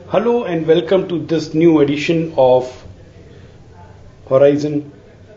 Hello and welcome to this new edition of Horizon,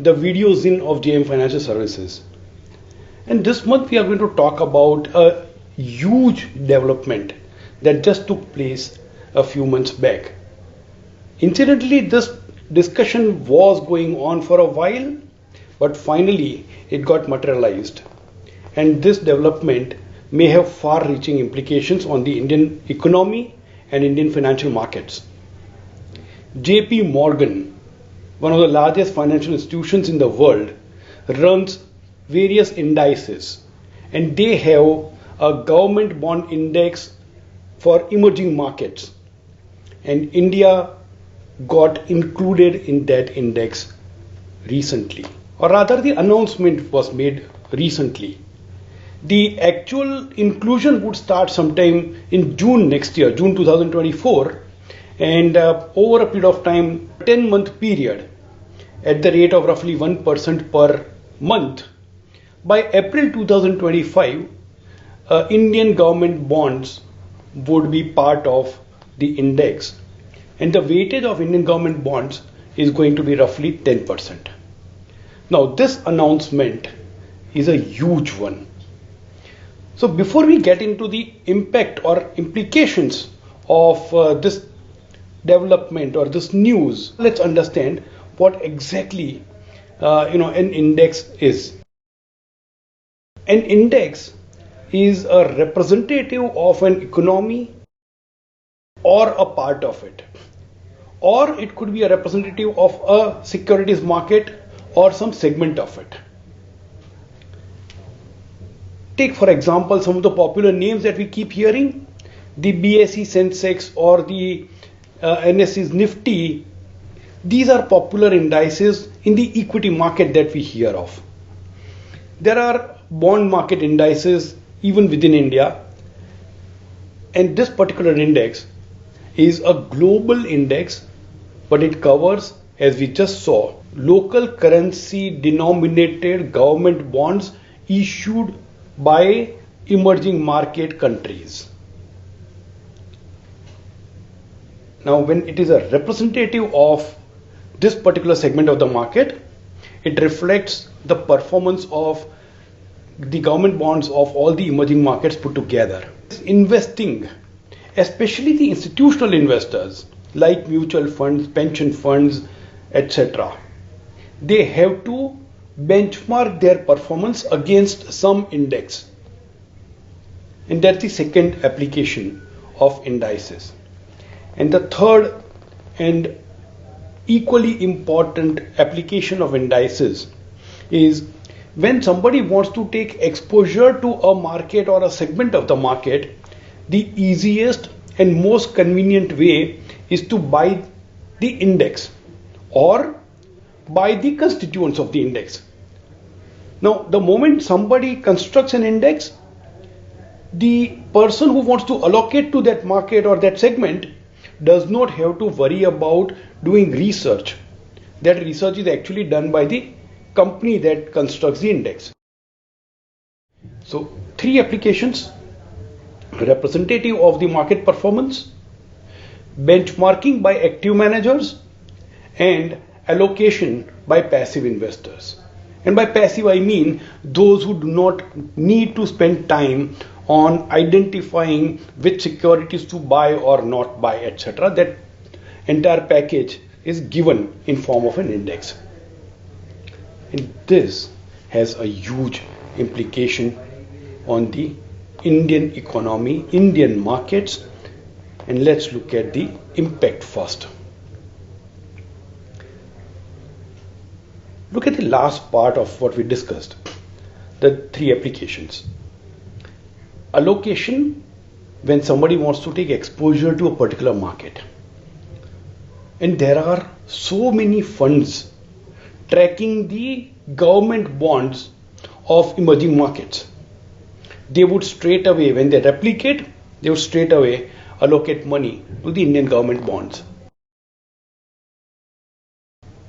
the Videozine of JM Financial Services. And this month we are going to talk about a huge development that just took place a few months back. Incidentally, this discussion was going on for a while, but finally it got materialized. And this development may have far-reaching implications on the Indian economy and Indian financial markets. JP Morgan, one of the largest financial institutions in the world, runs various indices, and they have a government bond index for emerging markets, and India got included in that index recently, or rather the announcement was made recently. The actual inclusion would start sometime in June next year, June 2024, and over a period of time, 10-month period, at the rate of roughly 1% per month. By April 2025, Indian government bonds would be part of the index, and the weightage of Indian government bonds is going to be roughly 10%. Now, this announcement is a huge one. So before we get into the impact or implications of this development or this news, let's understand what exactly an index is. An index is a representative of an economy or a part of it, or it could be a representative of a securities market or some segment of it. Take for example some of the popular names that we keep hearing, the BSE Sensex or the NSE's Nifty. These are popular indices in the equity market that we hear of. There are bond market indices even within India, and this particular index is a global index, but it covers, as we just saw, local currency denominated government bonds issued by emerging market countries. Now, when it is a representative of this particular segment of the market, it reflects the performance of the government bonds of all the emerging markets put together. Investing, especially the institutional investors like mutual funds, pension funds, etc., they have to benchmark their performance against some index, and that's the second application of indices. And the third and equally important application of indices is when somebody wants to take exposure to a market or a segment of the market, the easiest and most convenient way is to buy the index or buy the constituents of the index. Now, the moment somebody constructs an index, the person who wants to allocate to that market or that segment does not have to worry about doing research. That research is actually done by the company that constructs the index. So, three applications: representative of the market performance, benchmarking by active managers, and allocation by passive investors. And by passive, I mean those who do not need to spend time on identifying which securities to buy or not buy, etc. That entire package is given in form of an index. And this has a huge implication on the Indian economy, Indian markets. And let's look at the impact first. Look at the last part of what we discussed, the three applications. Allocation, when somebody wants to take exposure to a particular market. And there are so many funds tracking the government bonds of emerging markets. They would straight away, when they replicate, they would straight away allocate money to the Indian government bonds.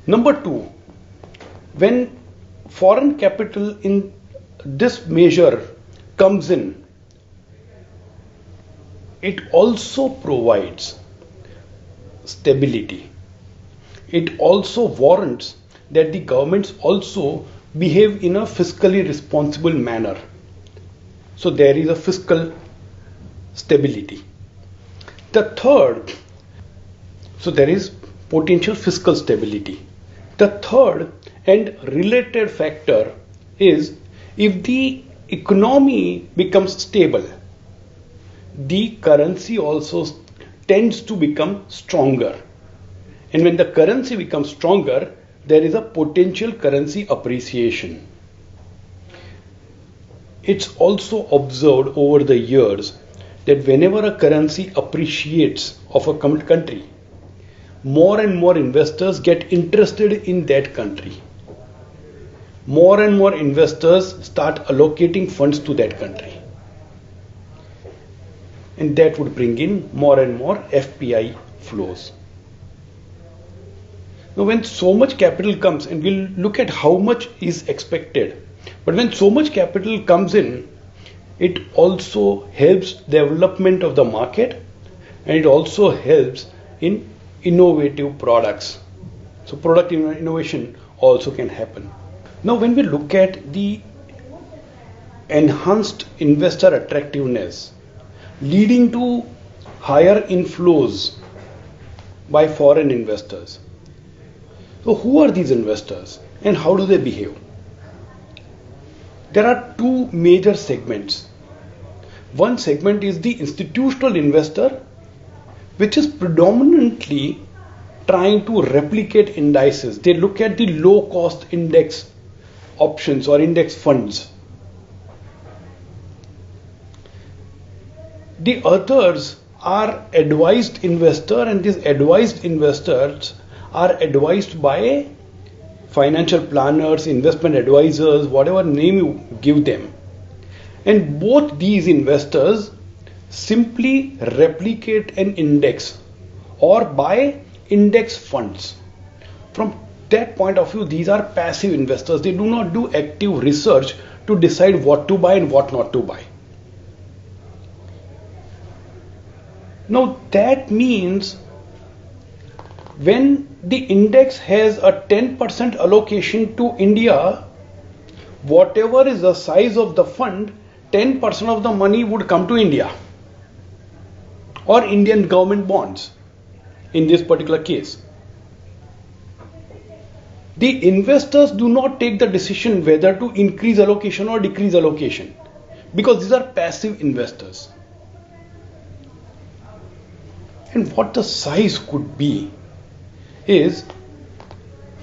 Number two, when foreign capital in this measure comes in, it also provides stability. It also warrants that the governments also behave in a fiscally responsible manner. So there is a fiscal stability. The third, so there is potential fiscal stability. The third and related factor is if the economy becomes stable, the currency also tends to become stronger. And when the currency becomes stronger, there is a potential currency appreciation. It's also observed over the years that whenever a currency appreciates of a country, more and more investors get interested in that country. More and more investors start allocating funds to that country. And that would bring in more and more FPI flows. Now when so much capital comes, and we'll look at how much is expected, but when so much capital comes in, it also helps development of the market, and it also helps in innovative products. So product innovation also can happen. Now when we look at the enhanced investor attractiveness leading to higher inflows by foreign investors. So who are these investors and how do they behave? There are two major segments. One segment is the institutional investor, which is predominantly trying to replicate indices. They look at the low cost index options or index funds. The others are advised investor, and these advised investors are advised by financial planners, investment advisors, whatever name you give them. And both these investors simply replicate an index or buy index funds. From that point of view, these are passive investors. They do not do active research to decide what to buy and what not to buy. Now that means when the index has a 10% allocation to India, whatever is the size of the fund, 10% of the money would come to India or Indian government bonds in this particular case. The investors do not take the decision whether to increase allocation or decrease allocation because these are passive investors. And what the size could be is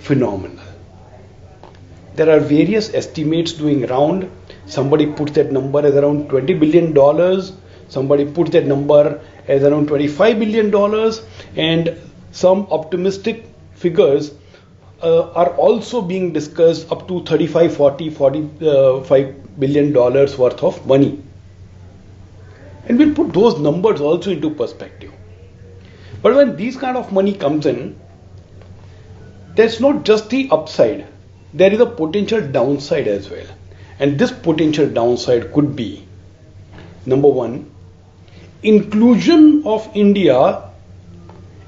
phenomenal. There are various estimates doing around. Somebody puts that number as around $20 billion. Somebody puts that number as around $25 billion. And some optimistic figures are also being discussed up to $45 billion worth of money. And we'll put those numbers also into perspective. But when these kind of money comes in, there's not just the upside, there is a potential downside as well. And this potential downside could be, number one, inclusion of India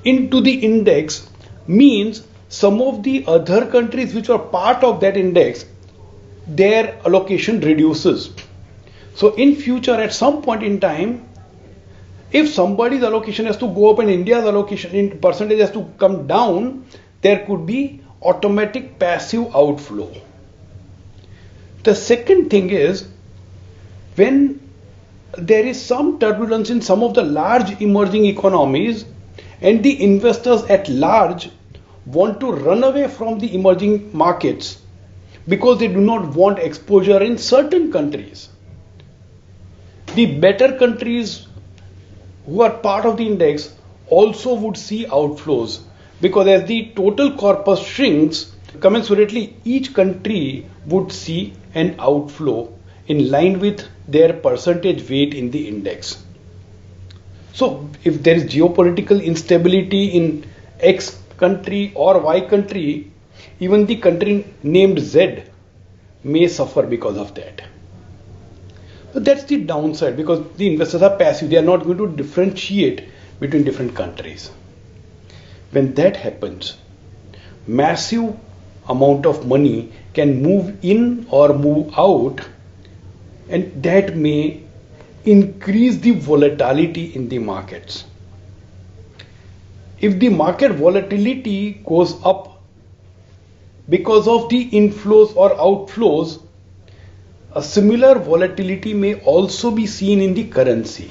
into the index means some of the other countries which are part of that index, their allocation reduces. So in future, at some point in time, if somebody's allocation has to go up and India's allocation in percentage has to come down, there could be automatic passive outflow. The second thing is when there is some turbulence in some of the large emerging economies and the investors at large want to run away from the emerging markets because they do not want exposure in certain countries. The better countries who are part of the index also would see outflows because as the total corpus shrinks, commensurately each country would see an outflow in line with their percentage weight in the index. So if there is geopolitical instability in X country or Y country, even the country named Z may suffer because of that. So that's the downside because the investors are passive. They are not going to differentiate between different countries. when that happens, massive amount of money can move in or move out, and that may increase the volatility in the markets. If the market volatility goes up because of the inflows or outflows, a similar volatility may also be seen in the currency.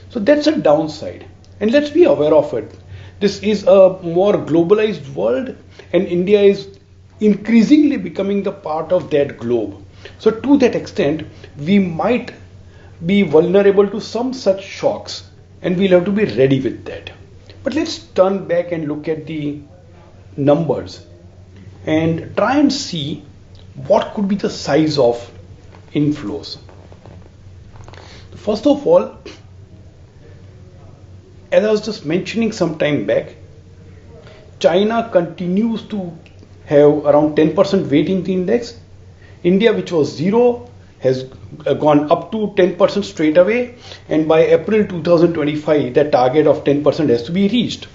So that's a downside, and let's be aware of it. This is a more globalized world, and India is increasingly becoming the part of that globe. So to that extent, we might be vulnerable to some such shocks, and we'll have to be ready with that. But let's turn back and look at the numbers and try and see what could be the size of inflows. First of all, as I was just mentioning some time back, China continues to have around 10% weight in the index. India, which was 0, has gone up to 10% straight away, and by April 2025 the target of 10% has to be reached.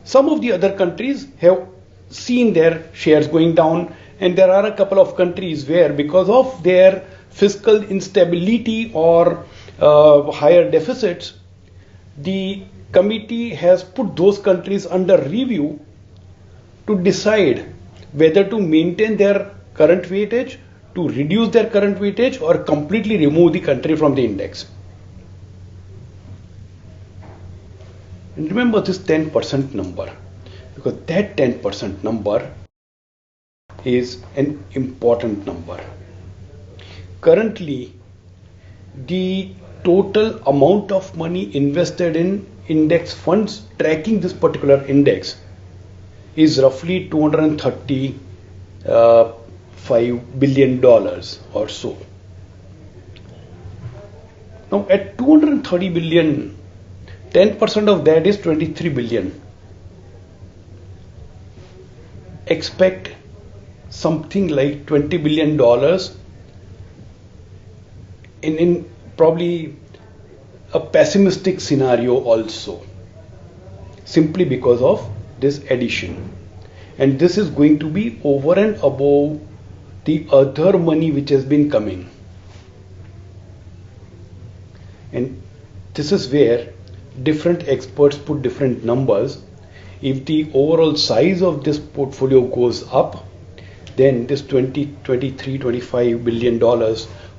Some of the other countries have seen their shares going down, and there are a couple of countries where, because of their fiscal instability or higher deficits, the committee has put those countries under review to decide whether to maintain their current weightage, to reduce their current weightage, or completely remove the country from the index. And remember this 10% number, because that 10% number is an important number. Currently, the total amount of money invested in index funds tracking this particular index is roughly $235 billion or so. Now at 230 billion, 10% of that is 23 billion. Expect something like $20 billion in probably a pessimistic scenario also, simply because of this addition. And this is going to be over and above the other money which has been coming. And this is where different experts put different numbers. If the overall size of this portfolio goes up, then this $25 billion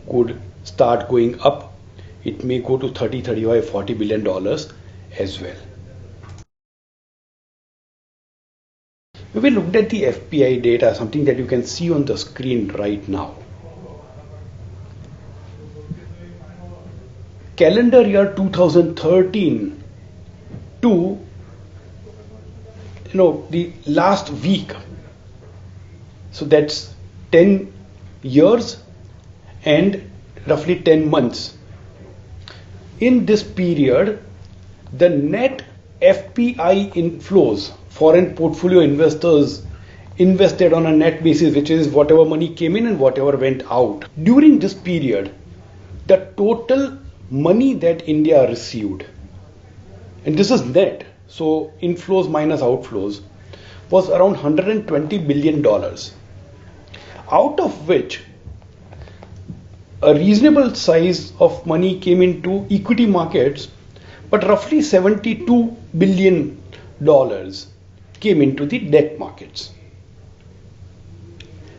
could start going up. It may go to $30, $35, $40 billion as well. We looked at the FPI data, something that you can see on the screen right now. Calendar year 2013 to the last week. So that's 10 years and roughly 10 months. In this period, the net FPI inflows, foreign portfolio investors invested on a net basis, which is whatever money came in and whatever went out. During this period, the total money that India received, and this is net, so inflows minus outflows, was around $120 billion, out of which a reasonable size of money came into equity markets, but roughly $72 billion came into the debt markets.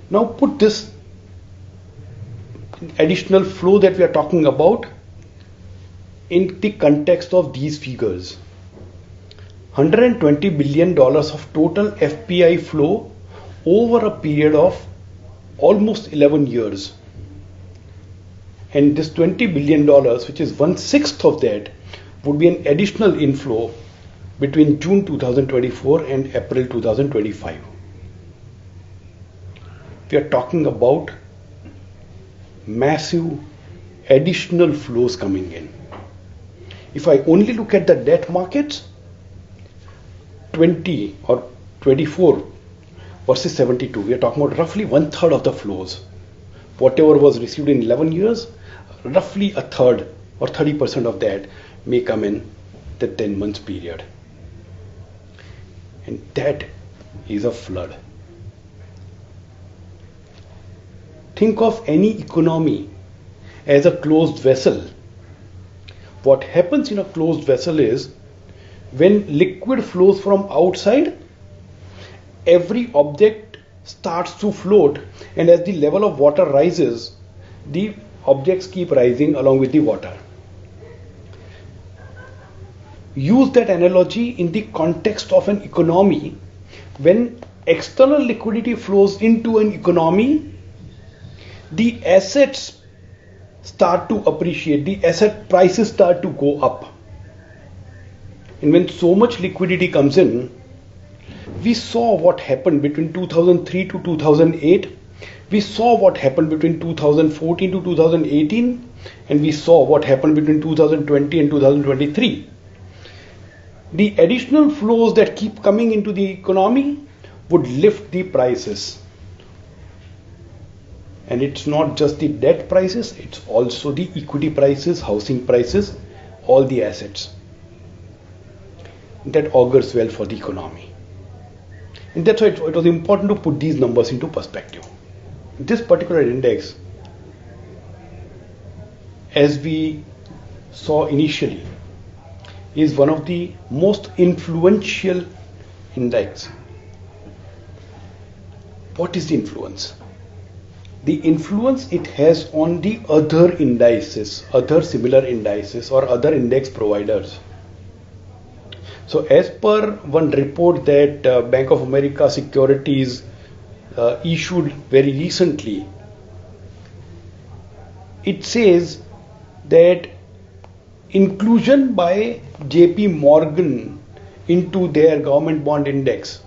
Now put this additional flow that we are talking about in the context of these figures. $120 billion of total FPI flow over a period of almost 11 years. And this $20 billion, which is 1/6 of that, would be an additional inflow between June 2024 and April 2025. We are talking about massive additional flows coming in. If I only look at the debt markets, 20 or 24 versus 72, we are talking about roughly 1/3 of the flows. Whatever was received in 11 years, roughly 1/3 or 30% of that may come in the 10 months period. and that is a flood. Think of any economy as a closed vessel. What happens in a closed vessel is when liquid flows from outside, every object starts to float, and as the level of water rises, the objects keep rising along with the water. Use that analogy in the context of an economy. When external liquidity flows into an economy, the assets start to appreciate, the asset prices start to go up. And when so much liquidity comes in, we saw what happened between 2003 to 2008, we saw what happened between 2014 to 2018, and we saw what happened between 2020 and 2023. The additional flows that keep coming into the economy would lift the prices. And it's not just the debt prices, it's also the equity prices, housing prices, all the assets. That augurs well for the economy. And that's why it was important to put these numbers into perspective. This particular index, as we saw initially, is one of the most influential index. What is the influence? The influence it has on the other indices, other similar indices or other index providers. So as per one report that Bank of America Securities issued very recently, it says that inclusion by JP Morgan into their government bond index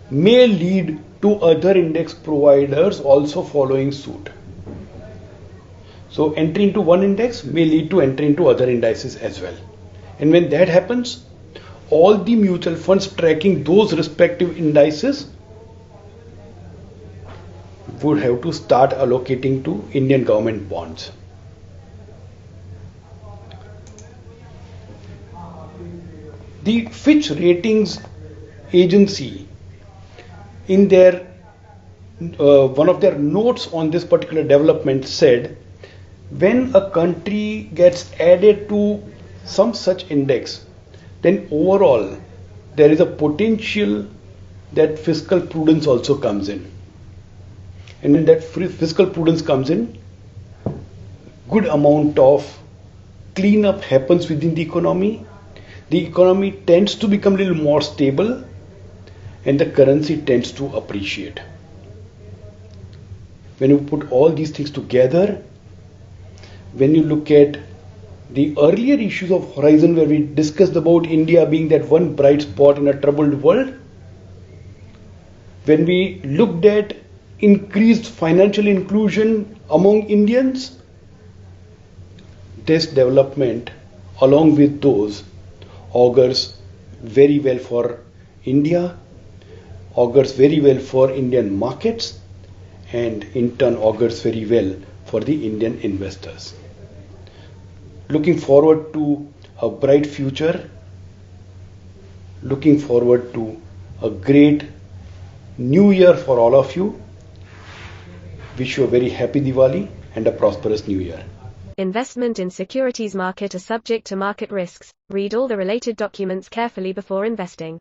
may lead to other index providers also following suit. So entry into one index may lead to entry into other indices as well. And when that happens, all the mutual funds tracking those respective indices would have to start allocating to Indian government bonds. The Fitch Ratings agency, in their one of their notes on this particular development, said when a country gets added to some such index, then overall there is a potential that fiscal prudence also comes in. And when that fiscal prudence comes in, good amount of cleanup happens within the economy. The economy tends to become a little more stable and the currency tends to appreciate. When you put all these things together, when you look at the earlier issues of Horizon where we discussed about India being that one bright spot in a troubled world, when we looked at increased financial inclusion among Indians, this development along with those augurs very well for India, augurs very well for Indian markets, and in turn augurs very well for the Indian investors. Looking forward to a bright future, looking forward to a great new year for all of you. Wish you a very happy Diwali and a prosperous new year. Investment in securities market are subject to market risks. Read all the related documents carefully before investing.